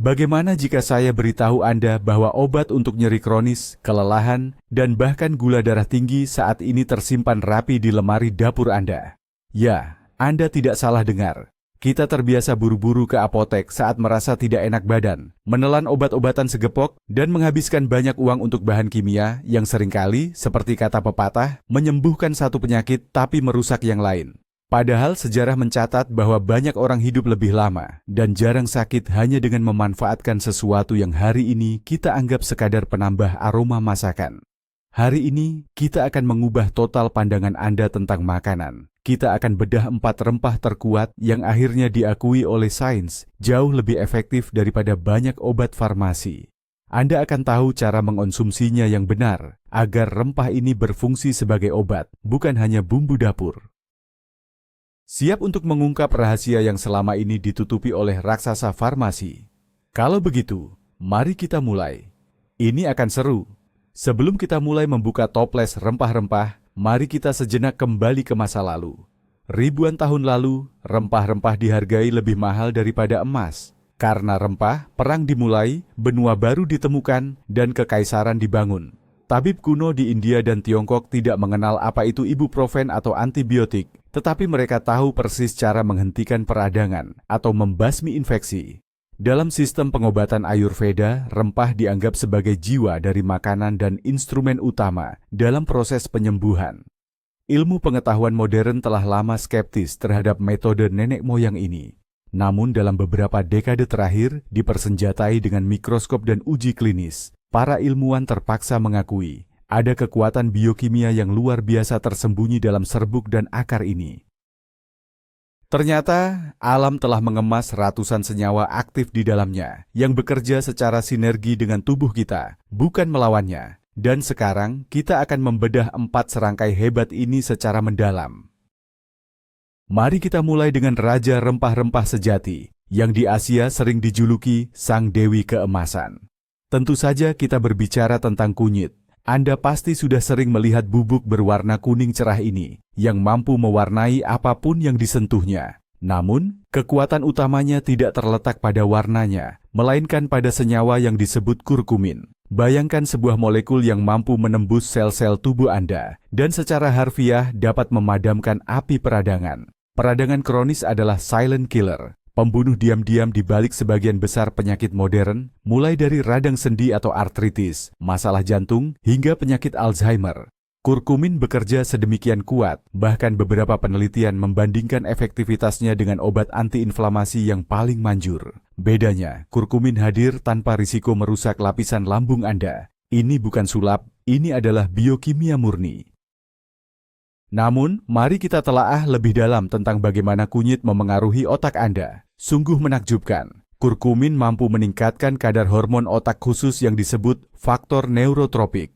Bagaimana jika saya beritahu Anda bahwa obat untuk nyeri kronis, kelelahan, dan bahkan gula darah tinggi saat ini tersimpan rapi di lemari dapur Anda? Ya, Anda tidak salah dengar. Kita terbiasa buru-buru ke apotek saat merasa tidak enak badan, menelan obat-obatan segepok, dan menghabiskan banyak uang untuk bahan kimia yang seringkali, seperti kata pepatah, menyembuhkan satu penyakit tapi merusak yang lain. Padahal sejarah mencatat bahwa banyak orang hidup lebih lama dan jarang sakit hanya dengan memanfaatkan sesuatu yang hari ini kita anggap sekadar penambah aroma masakan. Hari ini kita akan mengubah total pandangan Anda tentang makanan. Kita akan bedah 4 rempah terkuat yang akhirnya diakui oleh sains jauh lebih efektif daripada banyak obat farmasi. Anda akan tahu cara mengonsumsinya yang benar agar rempah ini berfungsi sebagai obat, bukan hanya bumbu dapur. Siap untuk mengungkap rahasia yang selama ini ditutupi oleh raksasa farmasi? Kalau begitu, mari kita mulai. Ini akan seru. Sebelum kita mulai membuka toples rempah-rempah, mari kita sejenak kembali ke masa lalu. Ribuan tahun lalu, rempah-rempah dihargai lebih mahal daripada emas. Karena rempah, perang dimulai, benua baru ditemukan, dan kekaisaran dibangun. Tabib kuno di India dan Tiongkok tidak mengenal apa itu ibuprofen atau antibiotik, tetapi mereka tahu persis cara menghentikan peradangan atau membasmi infeksi. Dalam sistem pengobatan Ayurveda, rempah dianggap sebagai jiwa dari makanan dan instrumen utama dalam proses penyembuhan. Ilmu pengetahuan modern telah lama skeptis terhadap metode nenek moyang ini. Namun dalam beberapa dekade terakhir, dipersenjatai dengan mikroskop dan uji klinis, para ilmuwan terpaksa mengakui ada kekuatan biokimia yang luar biasa tersembunyi dalam serbuk dan akar ini. Ternyata, alam telah mengemas ratusan senyawa aktif di dalamnya yang bekerja secara sinergi dengan tubuh kita, bukan melawannya. Dan sekarang, kita akan membedah 4 serangkai hebat ini secara mendalam. Mari kita mulai dengan Raja Rempah-Rempah Sejati, yang di Asia sering dijuluki Sang Dewi Keemasan. Tentu saja kita berbicara tentang kunyit. Anda pasti sudah sering melihat bubuk berwarna kuning cerah ini, yang mampu mewarnai apapun yang disentuhnya. Namun, kekuatan utamanya tidak terletak pada warnanya, melainkan pada senyawa yang disebut kurkumin. Bayangkan sebuah molekul yang mampu menembus sel-sel tubuh Anda, dan secara harfiah dapat memadamkan api peradangan. Peradangan kronis adalah silent killer. Pembunuh diam-diam di balik sebagian besar penyakit modern, mulai dari radang sendi atau artritis, masalah jantung, hingga penyakit Alzheimer. Kurkumin bekerja sedemikian kuat, bahkan beberapa penelitian membandingkan efektivitasnya dengan obat antiinflamasi yang paling manjur. Bedanya, kurkumin hadir tanpa risiko merusak lapisan lambung Anda. Ini bukan sulap, ini adalah biokimia murni. Namun, mari kita telaah lebih dalam tentang bagaimana kunyit memengaruhi otak Anda. Sungguh menakjubkan. Kurkumin mampu meningkatkan kadar hormon otak khusus yang disebut faktor neurotropik.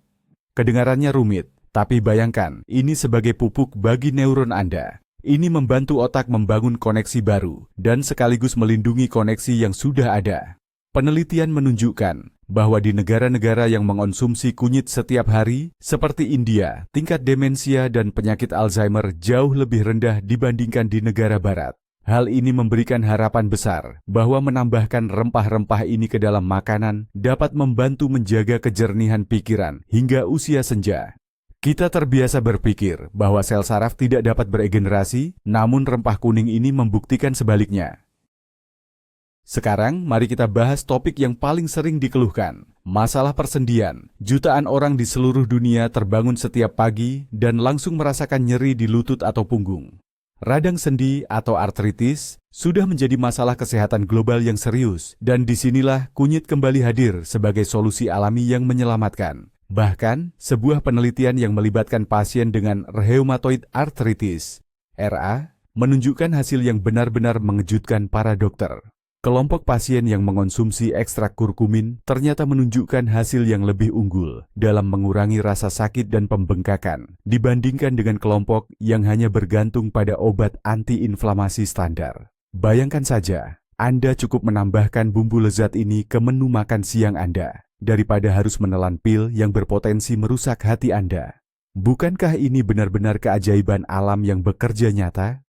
Kedengarannya rumit, tapi bayangkan, ini sebagai pupuk bagi neuron Anda. Ini membantu otak membangun koneksi baru, dan sekaligus melindungi koneksi yang sudah ada. Penelitian menunjukkan bahwa di negara-negara yang mengonsumsi kunyit setiap hari, seperti India, tingkat demensia dan penyakit Alzheimer jauh lebih rendah dibandingkan di negara barat. Hal ini memberikan harapan besar bahwa menambahkan rempah-rempah ini ke dalam makanan dapat membantu menjaga kejernihan pikiran hingga usia senja. Kita terbiasa berpikir bahwa sel saraf tidak dapat beregenerasi, namun rempah kuning ini membuktikan sebaliknya. Sekarang, mari kita bahas topik yang paling sering dikeluhkan, masalah persendian. Jutaan orang di seluruh dunia terbangun setiap pagi dan langsung merasakan nyeri di lutut atau punggung. Radang sendi atau artritis sudah menjadi masalah kesehatan global yang serius, dan disinilah kunyit kembali hadir sebagai solusi alami yang menyelamatkan. Bahkan, sebuah penelitian yang melibatkan pasien dengan rheumatoid arthritis, RA, menunjukkan hasil yang benar-benar mengejutkan para dokter. Kelompok pasien yang mengonsumsi ekstrak kurkumin ternyata menunjukkan hasil yang lebih unggul dalam mengurangi rasa sakit dan pembengkakan dibandingkan dengan kelompok yang hanya bergantung pada obat antiinflamasi standar. Bayangkan saja, Anda cukup menambahkan bumbu lezat ini ke menu makan siang Anda daripada harus menelan pil yang berpotensi merusak hati Anda. Bukankah ini benar-benar keajaiban alam yang bekerja nyata?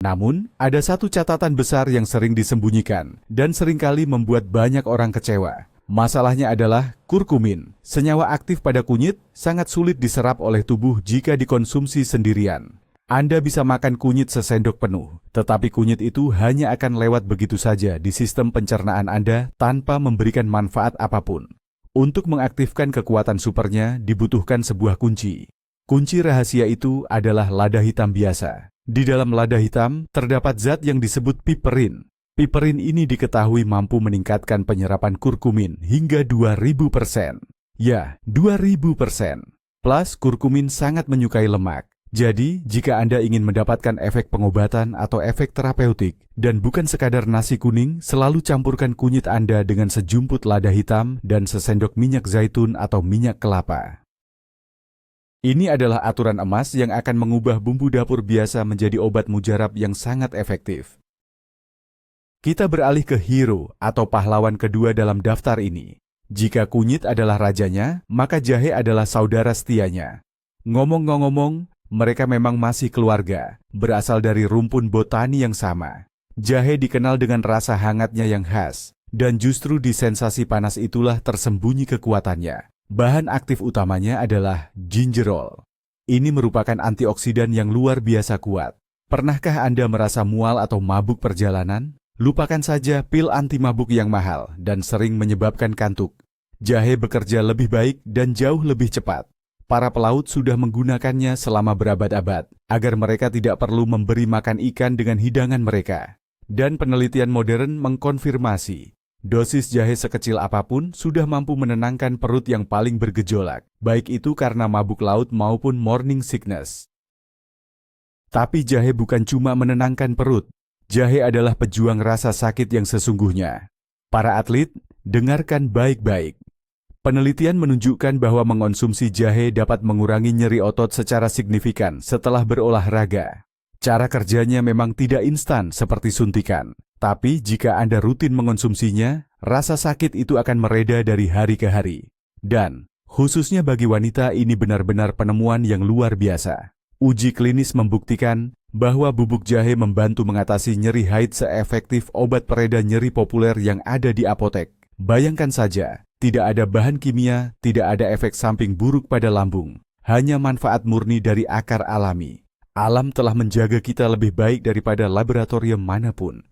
Namun, ada satu catatan besar yang sering disembunyikan dan seringkali membuat banyak orang kecewa. Masalahnya adalah kurkumin, senyawa aktif pada kunyit, sangat sulit diserap oleh tubuh jika dikonsumsi sendirian. Anda bisa makan kunyit sesendok penuh, tetapi kunyit itu hanya akan lewat begitu saja di sistem pencernaan Anda tanpa memberikan manfaat apapun. Untuk mengaktifkan kekuatan supernya dibutuhkan sebuah kunci. Kunci rahasia itu adalah lada hitam biasa. Di dalam lada hitam terdapat zat yang disebut piperin. Piperin ini diketahui mampu meningkatkan penyerapan kurkumin hingga 2000%. Ya, 2000%. Plus, kurkumin sangat menyukai lemak. Jadi, jika Anda ingin mendapatkan efek pengobatan atau efek terapeutik, dan bukan sekadar nasi kuning, selalu campurkan kunyit Anda dengan sejumput lada hitam dan sesendok minyak zaitun atau minyak kelapa. Ini adalah aturan emas yang akan mengubah bumbu dapur biasa menjadi obat mujarab yang sangat efektif. Kita beralih ke hero atau pahlawan kedua dalam daftar ini. Jika kunyit adalah rajanya, maka jahe adalah saudara setianya. Ngomong-ngomong, mereka memang masih keluarga, berasal dari rumpun botani yang sama. Jahe dikenal dengan rasa hangatnya yang khas, dan justru di sensasi panas itulah tersembunyi kekuatannya. Bahan aktif utamanya adalah gingerol. Ini merupakan antioksidan yang luar biasa kuat. Pernahkah Anda merasa mual atau mabuk perjalanan? Lupakan saja pil anti mabuk yang mahal dan sering menyebabkan kantuk. Jahe bekerja lebih baik dan jauh lebih cepat. Para pelaut sudah menggunakannya selama berabad-abad, agar mereka tidak perlu memberi makan ikan dengan hidangan mereka. Dan penelitian modern mengkonfirmasi, dosis jahe sekecil apapun sudah mampu menenangkan perut yang paling bergejolak, baik itu karena mabuk laut maupun morning sickness. Tapi jahe bukan cuma menenangkan perut, jahe adalah pejuang rasa sakit yang sesungguhnya. Para atlet, dengarkan baik-baik. Penelitian menunjukkan bahwa mengonsumsi jahe dapat mengurangi nyeri otot secara signifikan setelah berolahraga. Cara kerjanya memang tidak instan seperti suntikan, tapi jika Anda rutin mengonsumsinya, rasa sakit itu akan mereda dari hari ke hari. Dan, khususnya bagi wanita ini benar-benar penemuan yang luar biasa. Uji klinis membuktikan bahwa bubuk jahe membantu mengatasi nyeri haid seefektif obat pereda nyeri populer yang ada di apotek. Bayangkan saja, tidak ada bahan kimia, tidak ada efek samping buruk pada lambung, hanya manfaat murni dari akar alami. Alam telah menjaga kita lebih baik daripada laboratorium manapun.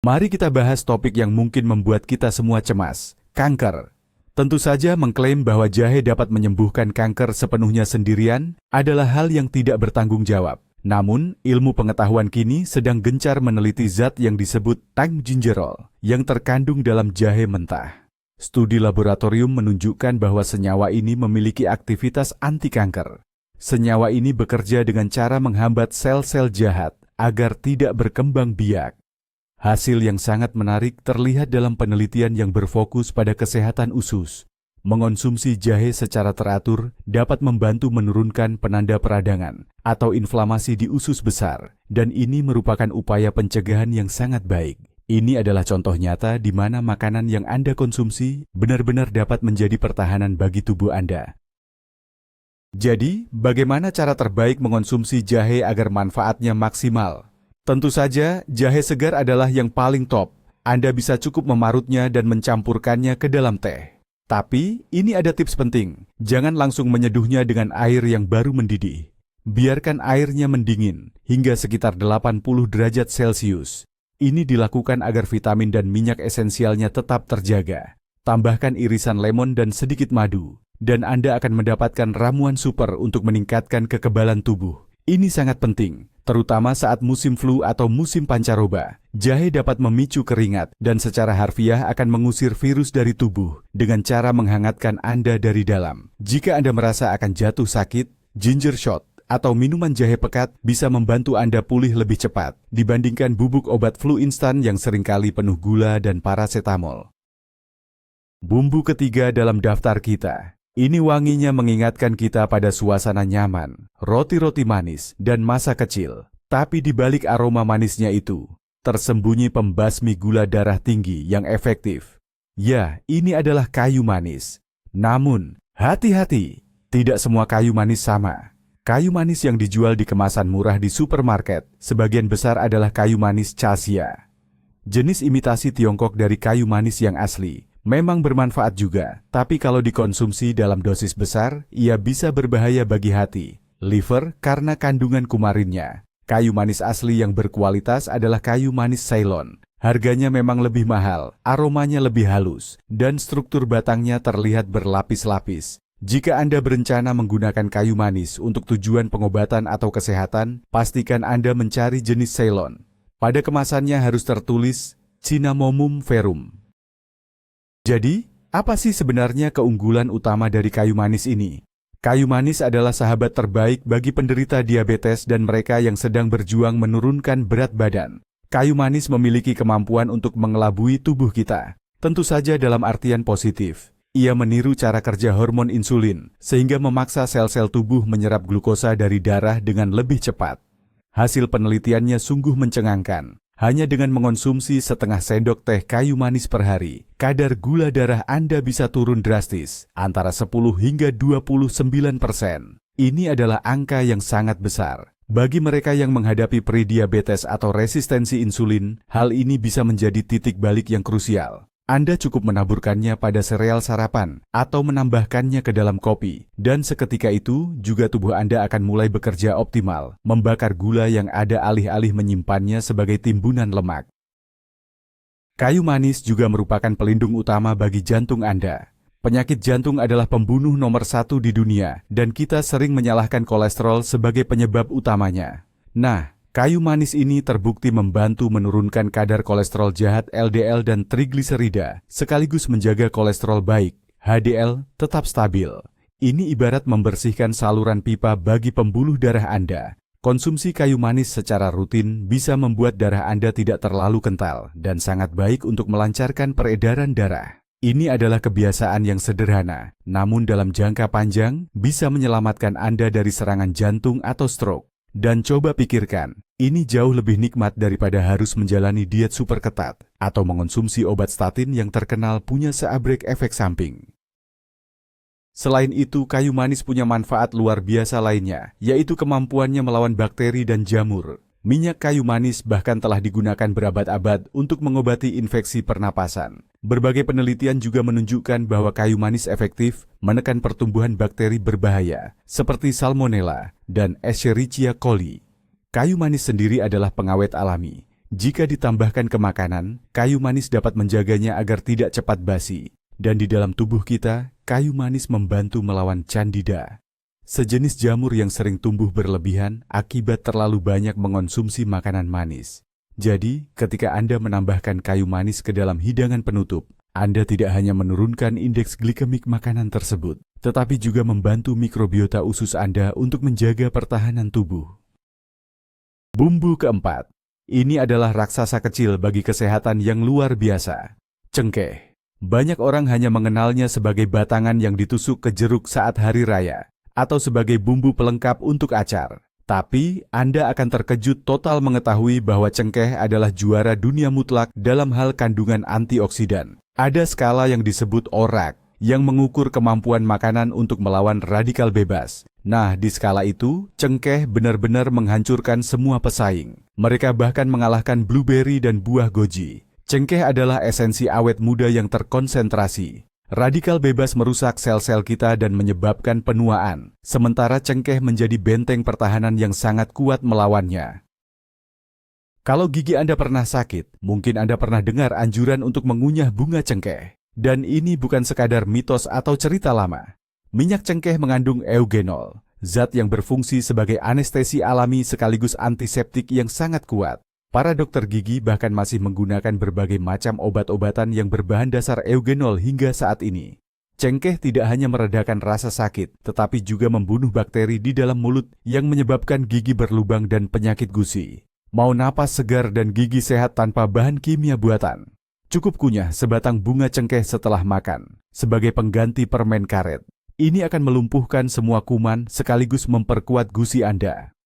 Mari kita bahas topik yang mungkin membuat kita semua cemas, kanker. Tentu saja mengklaim bahwa jahe dapat menyembuhkan kanker sepenuhnya sendirian adalah hal yang tidak bertanggung jawab. Namun, ilmu pengetahuan kini sedang gencar meneliti zat yang disebut thyme gingerol yang terkandung dalam jahe mentah. Studi laboratorium menunjukkan bahwa senyawa ini memiliki aktivitas anti kanker. Senyawa ini bekerja dengan cara menghambat sel-sel jahat agar tidak berkembang biak. Hasil yang sangat menarik terlihat dalam penelitian yang berfokus pada kesehatan usus. Mengonsumsi jahe secara teratur dapat membantu menurunkan penanda peradangan atau inflamasi di usus besar, dan ini merupakan upaya pencegahan yang sangat baik. Ini adalah contoh nyata di mana makanan yang Anda konsumsi benar-benar dapat menjadi pertahanan bagi tubuh Anda. Jadi, bagaimana cara terbaik mengonsumsi jahe agar manfaatnya maksimal? Tentu saja, jahe segar adalah yang paling top. Anda bisa cukup memarutnya dan mencampurkannya ke dalam teh. Tapi, ini ada tips penting. Jangan langsung menyeduhnya dengan air yang baru mendidih. Biarkan airnya mendingin hingga sekitar 80 derajat Celcius. Ini dilakukan agar vitamin dan minyak esensialnya tetap terjaga. Tambahkan irisan lemon dan sedikit madu, dan Anda akan mendapatkan ramuan super untuk meningkatkan kekebalan tubuh. Ini sangat penting, terutama saat musim flu atau musim pancaroba. Jahe dapat memicu keringat dan secara harfiah akan mengusir virus dari tubuh dengan cara menghangatkan Anda dari dalam. Jika Anda merasa akan jatuh sakit, ginger shot atau minuman jahe pekat bisa membantu Anda pulih lebih cepat dibandingkan bubuk obat flu instan yang seringkali penuh gula dan parasetamol. Bumbu ketiga dalam daftar kita. Ini wanginya mengingatkan kita pada suasana nyaman, roti-roti manis, dan masa kecil. Tapi di balik aroma manisnya itu, tersembunyi pembasmi gula darah tinggi yang efektif. Ya, ini adalah kayu manis. Namun, hati-hati, tidak semua kayu manis sama. Kayu manis yang dijual di kemasan murah di supermarket, sebagian besar adalah kayu manis cassia. Jenis imitasi Tiongkok dari kayu manis yang asli memang bermanfaat juga, tapi kalau dikonsumsi dalam dosis besar, ia bisa berbahaya bagi hati, liver karena kandungan kumarinnya. Kayu manis asli yang berkualitas adalah kayu manis Ceylon. Harganya memang lebih mahal, aromanya lebih halus, dan struktur batangnya terlihat berlapis-lapis. Jika Anda berencana menggunakan kayu manis untuk tujuan pengobatan atau kesehatan, pastikan Anda mencari jenis Ceylon. Pada kemasannya harus tertulis Cinnamomum verum. Jadi, apa sih sebenarnya keunggulan utama dari kayu manis ini? Kayu manis adalah sahabat terbaik bagi penderita diabetes dan mereka yang sedang berjuang menurunkan berat badan. Kayu manis memiliki kemampuan untuk mengelabui tubuh kita, tentu saja dalam artian positif. Ia meniru cara kerja hormon insulin, sehingga memaksa sel-sel tubuh menyerap glukosa dari darah dengan lebih cepat. Hasil penelitiannya sungguh mencengangkan. Hanya dengan mengonsumsi setengah sendok teh kayu manis per hari, kadar gula darah Anda bisa turun drastis, antara 10 hingga 29%. Ini adalah angka yang sangat besar. Bagi mereka yang menghadapi prediabetes atau resistensi insulin, hal ini bisa menjadi titik balik yang krusial. Anda cukup menaburkannya pada sereal sarapan atau menambahkannya ke dalam kopi, dan seketika itu juga tubuh Anda akan mulai bekerja optimal, membakar gula yang ada alih-alih menyimpannya sebagai timbunan lemak. Kayu manis juga merupakan pelindung utama bagi jantung Anda. Penyakit jantung adalah pembunuh nomor 1 di dunia, dan kita sering menyalahkan kolesterol sebagai penyebab utamanya. Nah, kayu manis ini terbukti membantu menurunkan kadar kolesterol jahat LDL dan trigliserida, sekaligus menjaga kolesterol baik, HDL, tetap stabil. Ini ibarat membersihkan saluran pipa bagi pembuluh darah Anda. Konsumsi kayu manis secara rutin bisa membuat darah Anda tidak terlalu kental dan sangat baik untuk melancarkan peredaran darah. Ini adalah kebiasaan yang sederhana, namun dalam jangka panjang bisa menyelamatkan Anda dari serangan jantung atau stroke. Dan coba pikirkan, ini jauh lebih nikmat daripada harus menjalani diet super ketat atau mengonsumsi obat statin yang terkenal punya seabrek efek samping. Selain itu, kayu manis punya manfaat luar biasa lainnya, yaitu kemampuannya melawan bakteri dan jamur. Minyak kayu manis bahkan telah digunakan berabad-abad untuk mengobati infeksi pernapasan. Berbagai penelitian juga menunjukkan bahwa kayu manis efektif menekan pertumbuhan bakteri berbahaya, seperti Salmonella dan Escherichia coli. Kayu manis sendiri adalah pengawet alami. Jika ditambahkan ke makanan, kayu manis dapat menjaganya agar tidak cepat basi. Dan di dalam tubuh kita, kayu manis membantu melawan candida, sejenis jamur yang sering tumbuh berlebihan akibat terlalu banyak mengonsumsi makanan manis. Jadi, ketika Anda menambahkan kayu manis ke dalam hidangan penutup, Anda tidak hanya menurunkan indeks glikemik makanan tersebut, tetapi juga membantu mikrobiota usus Anda untuk menjaga pertahanan tubuh. Bumbu keempat. Ini adalah raksasa kecil bagi kesehatan yang luar biasa. Cengkeh. Banyak orang hanya mengenalnya sebagai batangan yang ditusuk ke jeruk saat hari raya, atau sebagai bumbu pelengkap untuk acar. Tapi, Anda akan terkejut total mengetahui bahwa cengkeh adalah juara dunia mutlak dalam hal kandungan antioksidan. Ada skala yang disebut ORAC, yang mengukur kemampuan makanan untuk melawan radikal bebas. Nah, di skala itu, cengkeh benar-benar menghancurkan semua pesaing. Mereka bahkan mengalahkan blueberry dan buah goji. Cengkeh adalah esensi awet muda yang terkonsentrasi. Radikal bebas merusak sel-sel kita dan menyebabkan penuaan, sementara cengkeh menjadi benteng pertahanan yang sangat kuat melawannya. Kalau gigi Anda pernah sakit, mungkin Anda pernah dengar anjuran untuk mengunyah bunga cengkeh. Dan ini bukan sekadar mitos atau cerita lama. Minyak cengkeh mengandung eugenol, zat yang berfungsi sebagai anestesi alami sekaligus antiseptik yang sangat kuat. Para dokter gigi bahkan masih menggunakan berbagai macam obat-obatan yang berbahan dasar eugenol hingga saat ini. Cengkeh tidak hanya meredakan rasa sakit, tetapi juga membunuh bakteri di dalam mulut yang menyebabkan gigi berlubang dan penyakit gusi. Mau napas segar dan gigi sehat tanpa bahan kimia buatan? Cukup kunyah sebatang bunga cengkeh setelah makan, sebagai pengganti permen karet. Ini akan melumpuhkan semua kuman sekaligus memperkuat gusi Anda.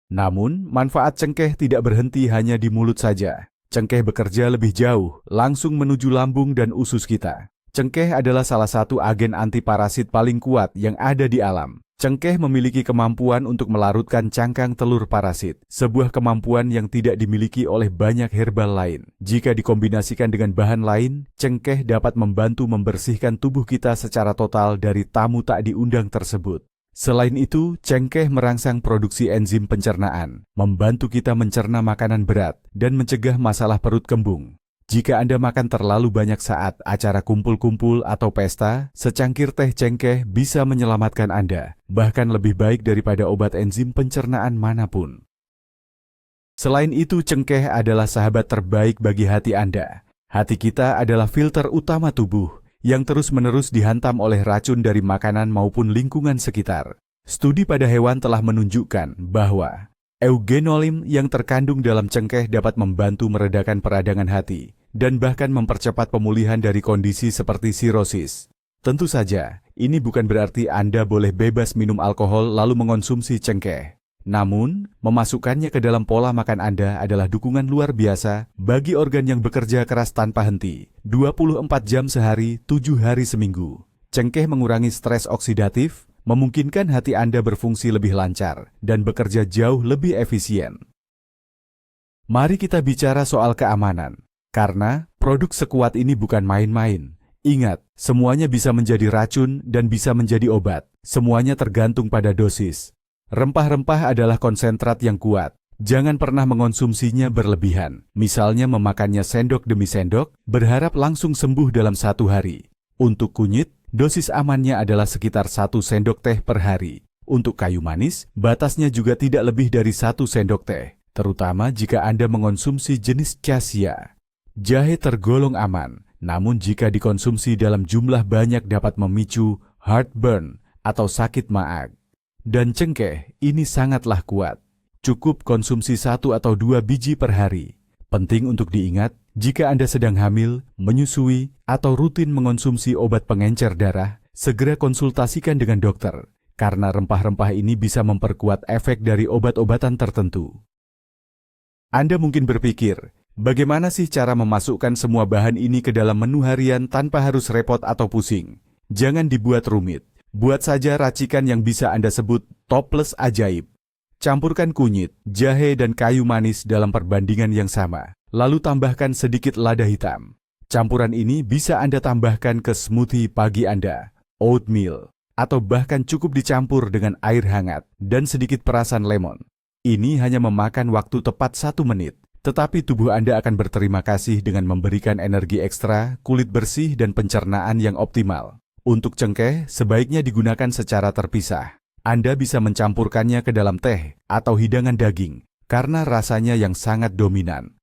Namun, manfaat cengkeh tidak berhenti hanya di mulut saja. Cengkeh bekerja lebih jauh, langsung menuju lambung dan usus kita. Cengkeh adalah salah satu agen antiparasit paling kuat yang ada di alam. Cengkeh memiliki kemampuan untuk melarutkan cangkang telur parasit, sebuah kemampuan yang tidak dimiliki oleh banyak herbal lain. Jika dikombinasikan dengan bahan lain, cengkeh dapat membantu membersihkan tubuh kita secara total dari tamu tak diundang tersebut. Selain itu, cengkeh merangsang produksi enzim pencernaan, membantu kita mencerna makanan berat, dan mencegah masalah perut kembung. Jika Anda makan terlalu banyak saat acara kumpul-kumpul atau pesta, secangkir teh cengkeh bisa menyelamatkan Anda, bahkan lebih baik daripada obat enzim pencernaan manapun. Selain itu, cengkeh adalah sahabat terbaik bagi hati Anda. Hati kita adalah filter utama tubuh, yang terus-menerus dihantam oleh racun dari makanan maupun lingkungan sekitar. Studi pada hewan telah menunjukkan bahwa eugenolim yang terkandung dalam cengkeh dapat membantu meredakan peradangan hati dan bahkan mempercepat pemulihan dari kondisi seperti sirosis. Tentu saja, ini bukan berarti Anda boleh bebas minum alkohol lalu mengonsumsi cengkeh. Namun, memasukkannya ke dalam pola makan Anda adalah dukungan luar biasa bagi organ yang bekerja keras tanpa henti, 24 jam sehari, 7 hari seminggu. Cengkeh mengurangi stres oksidatif, memungkinkan hati Anda berfungsi lebih lancar dan bekerja jauh lebih efisien. Mari kita bicara soal keamanan. Karena produk sekuat ini bukan main-main. Ingat, semuanya bisa menjadi racun dan bisa menjadi obat. Semuanya tergantung pada dosis. Rempah-rempah adalah konsentrat yang kuat. Jangan pernah mengonsumsinya berlebihan. Misalnya memakannya sendok demi sendok, berharap langsung sembuh dalam 1 hari. Untuk kunyit, dosis amannya adalah sekitar 1 sendok teh per hari. Untuk kayu manis, batasnya juga tidak lebih dari 1 sendok teh, terutama jika Anda mengonsumsi jenis cassia. Jahe tergolong aman, namun jika dikonsumsi dalam jumlah banyak dapat memicu heartburn atau sakit maag. Dan cengkeh ini sangatlah kuat. Cukup konsumsi 1 atau 2 biji per hari. Penting untuk diingat, jika Anda sedang hamil, menyusui, atau rutin mengonsumsi obat pengencer darah, segera konsultasikan dengan dokter, karena rempah-rempah ini bisa memperkuat efek dari obat-obatan tertentu. Anda mungkin berpikir, bagaimana sih cara memasukkan semua bahan ini ke dalam menu harian tanpa harus repot atau pusing? Jangan dibuat rumit. Buat saja racikan yang bisa Anda sebut toples ajaib. Campurkan kunyit, jahe, dan kayu manis dalam perbandingan yang sama. Lalu tambahkan sedikit lada hitam. Campuran ini bisa Anda tambahkan ke smoothie pagi Anda, oatmeal, atau bahkan cukup dicampur dengan air hangat dan sedikit perasan lemon. Ini hanya memakan waktu tepat 1 menit. Tetapi tubuh Anda akan berterima kasih dengan memberikan energi ekstra, kulit bersih, dan pencernaan yang optimal. Untuk cengkeh, sebaiknya digunakan secara terpisah. Anda bisa mencampurkannya ke dalam teh atau hidangan daging, karena rasanya yang sangat dominan.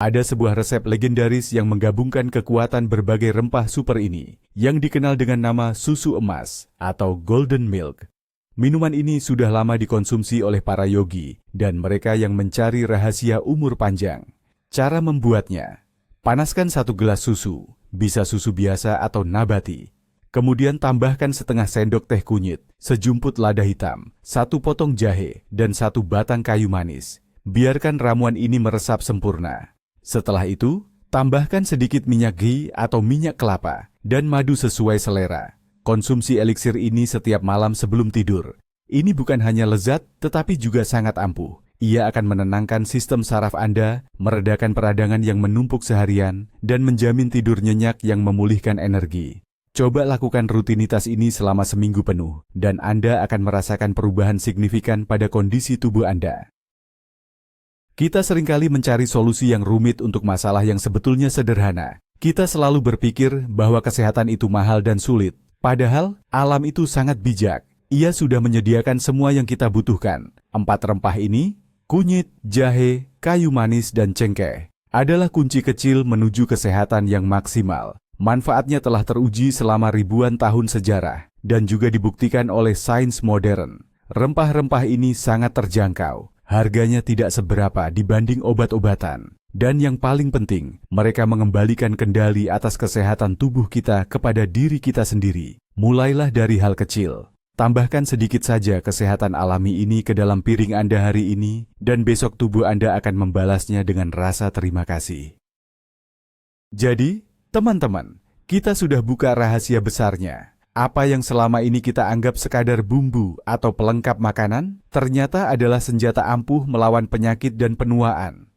Ada sebuah resep legendaris yang menggabungkan kekuatan berbagai rempah super ini, yang dikenal dengan nama susu emas atau golden milk. Minuman ini sudah lama dikonsumsi oleh para yogi dan mereka yang mencari rahasia umur panjang. Cara membuatnya: panaskan 1 gelas susu, bisa susu biasa atau nabati. Kemudian tambahkan setengah sendok teh kunyit, sejumput lada hitam, 1 potong jahe, dan 1 batang kayu manis. Biarkan ramuan ini meresap sempurna. Setelah itu, tambahkan sedikit minyak ghee atau minyak kelapa, dan madu sesuai selera. Konsumsi eliksir ini setiap malam sebelum tidur. Ini bukan hanya lezat, tetapi juga sangat ampuh. Ia akan menenangkan sistem saraf Anda, meredakan peradangan yang menumpuk seharian, dan menjamin tidur nyenyak yang memulihkan energi. Coba lakukan rutinitas ini selama seminggu penuh, dan Anda akan merasakan perubahan signifikan pada kondisi tubuh Anda. Kita seringkali mencari solusi yang rumit untuk masalah yang sebetulnya sederhana. Kita selalu berpikir bahwa kesehatan itu mahal dan sulit. Padahal, alam itu sangat bijak. Ia sudah menyediakan semua yang kita butuhkan. 4 rempah ini, kunyit, jahe, kayu manis, dan cengkeh, adalah kunci kecil menuju kesehatan yang maksimal. Manfaatnya telah teruji selama ribuan tahun sejarah dan juga dibuktikan oleh sains modern. Rempah-rempah ini sangat terjangkau, harganya tidak seberapa dibanding obat-obatan. Dan yang paling penting, mereka mengembalikan kendali atas kesehatan tubuh kita kepada diri kita sendiri. Mulailah dari hal kecil. Tambahkan sedikit saja kesehatan alami ini ke dalam piring Anda hari ini, dan besok tubuh Anda akan membalasnya dengan rasa terima kasih. Jadi, teman-teman, kita sudah buka rahasia besarnya. Apa yang selama ini kita anggap sekadar bumbu atau pelengkap makanan, ternyata adalah senjata ampuh melawan penyakit dan penuaan.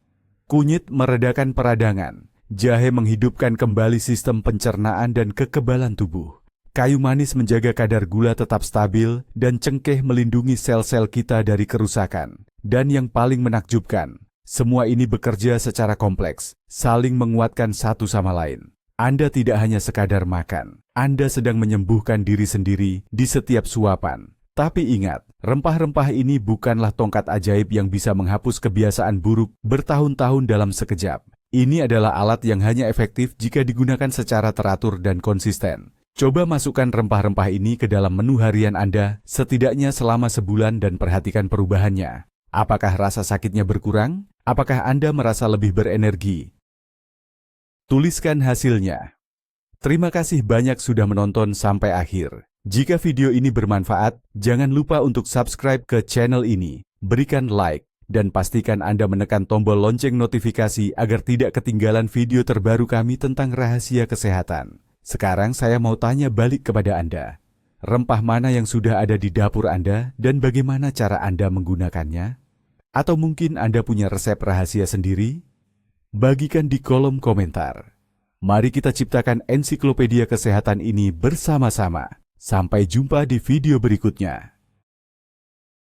Kunyit meredakan peradangan, jahe menghidupkan kembali sistem pencernaan dan kekebalan tubuh. Kayu manis menjaga kadar gula tetap stabil, dan cengkeh melindungi sel-sel kita dari kerusakan. Dan yang paling menakjubkan, semua ini bekerja secara kompleks, saling menguatkan satu sama lain. Anda tidak hanya sekadar makan, Anda sedang menyembuhkan diri sendiri di setiap suapan. Tapi ingat, rempah-rempah ini bukanlah tongkat ajaib yang bisa menghapus kebiasaan buruk bertahun-tahun dalam sekejap. Ini adalah alat yang hanya efektif jika digunakan secara teratur dan konsisten. Coba masukkan rempah-rempah ini ke dalam menu harian Anda setidaknya selama sebulan dan perhatikan perubahannya. Apakah rasa sakitnya berkurang? Apakah Anda merasa lebih berenergi? Tuliskan hasilnya. Terima kasih banyak sudah menonton sampai akhir. Jika video ini bermanfaat, jangan lupa untuk subscribe ke channel ini, berikan like, dan pastikan Anda menekan tombol lonceng notifikasi agar tidak ketinggalan video terbaru kami tentang rahasia kesehatan. Sekarang saya mau tanya balik kepada Anda. Rempah mana yang sudah ada di dapur Anda dan bagaimana cara Anda menggunakannya? Atau mungkin Anda punya resep rahasia sendiri? Bagikan di kolom komentar. Mari kita ciptakan ensiklopedia kesehatan ini bersama-sama. Sampai jumpa di video berikutnya.